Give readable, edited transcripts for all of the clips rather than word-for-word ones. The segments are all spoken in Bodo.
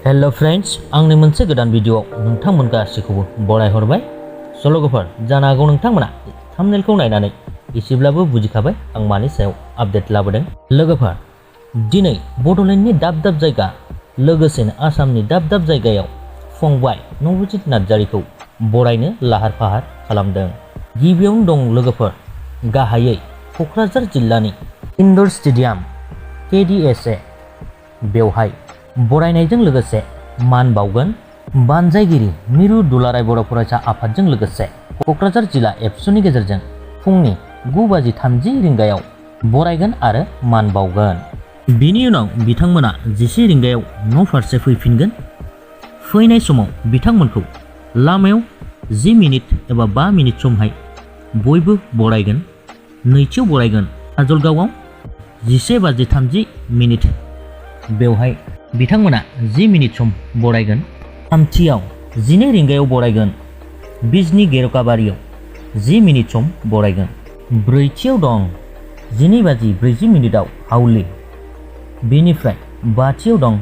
हेलो फ्रेंड्स, आंनि मोनसे गोदान भिडिअ नोंथांमोन गासैखौबो बरायहरबाय। लोगोफोर, जानो हागौ नोंथांमोना थाम्बनेलखौ नायनानै एसेब्लाबो बुजिखाबाय आं मानि सायाव आपडेट लाबोदों। लोगोफोर, दिनै बड'लेण्डनि दाब दाब जायगा लोगोसेनो आसामनि दाब दाब जायगायाव फंबाय नब'जित नार्जारीखौ बरायनो लाहार फाहार खालामदों। गिबियावनो दं लोगोफोर, गाहायै क'क्राझार जिल्लानि इनड'र स्टेडियाम KDSA, बेवहाय बरायनायजों लोगोसे मान बावगोन। बानजायगिरि मिरु दुलाराय बर' फरायसा आफादजों लोगोसे क'क्राझार जिल्ला एबसुनि गेजेरजों फुंनि 9:30 रिंगायाव बरायगोन आरो मान बावगोन। बिनि उनाव बिथांमोना 10 रिंगायाव न' फारसे फैफिनगोन। फैनाय समाव बिथांमोनखौ लामायाव 10 मिनिट एबा 5 मिनिट समहाय बयबो बरायगोन। नैथियाव बरायगोन काजलगावआव 11:30 बेवहाय बिथांमोना 10 मिनिट सम बरायगोन। थामथियाव 12 रिंगायाव बरायगोन बिजनी गेरुकाबारियाव 10 मिनिट सम बरायगोन। ब्रैथियाव दं 12:40 हावली। बेनिफ्राय बाथियाव दं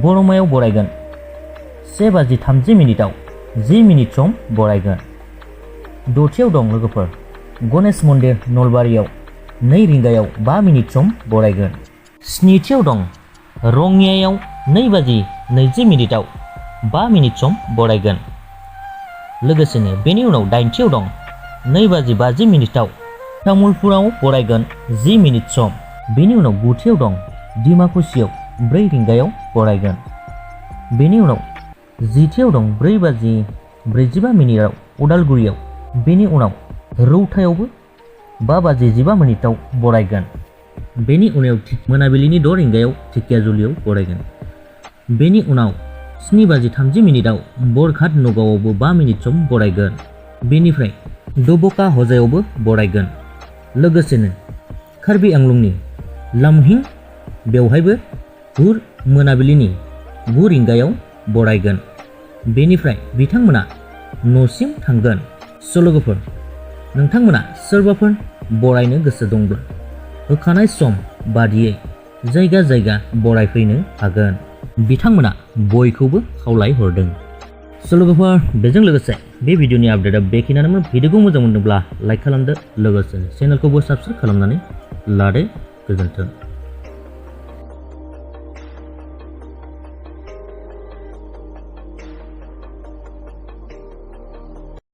बरमायाव बरायगोन 1:30 10 मिनिट सम बरायगोन। दथियाव दं लोगोफोर गणेश मन्दिर नलबारियाव 2 रिंगायाव 5 मिनिट सम बरायगोन। स्निथियाव दं रङियायाव 2:20 5 मिनिट सम बरायगोन। लोगोसेनो बेनि उनाव 8थियाव दं 2:50 तामुलपुराव बरायगोन 10 मिनिट सम। बेनि उनाव 9थियाव दं डिमाकुसियाव 4 रिंगायाव बरायगोन। बेनि उनाव 10थियाव दं 4:45 उदालगुरियाव। बेनि उनाव रौतायावबो 5:15 बरायगोन। बेनि उनाव मोनाबिलिनि 6 रिंगायाव ढेकियाजुलियाव बरायगोन। बेनि उनाव 7:30 बरघाट नगावआवबो 5 मिनिट सम बरायगोन। बेनिफ्राय दब'का हजायावबो बरायगोन। लोगोसेनो कार्बि आंलंनि लामहिं, बेवहायबो मोनाबिलिनि 9 रिंगायाव बरायगोन। बेनिफ्राय बिथांमोना न'सिम थांगोन। लोगोफोर, नोंथांमोना सोरबाफोर बरायनो गोसो दंब्ला होखानाय सम बादियै जायगा जायगा बरायफैनो हागोन। बिथांमोना बयखौबो खावलायहरदों। लोगोफोर, बेजों लोगोसे बे भिडिअनि आपडेटआ बेखिनियानोमोन। भिडिअखौ मोजां मोनदोंब्ला लाइक खालामदो, लोगोसे चेनेलखौबो साबस्क्राइब खालामनानै लादो। गोजोन्थों।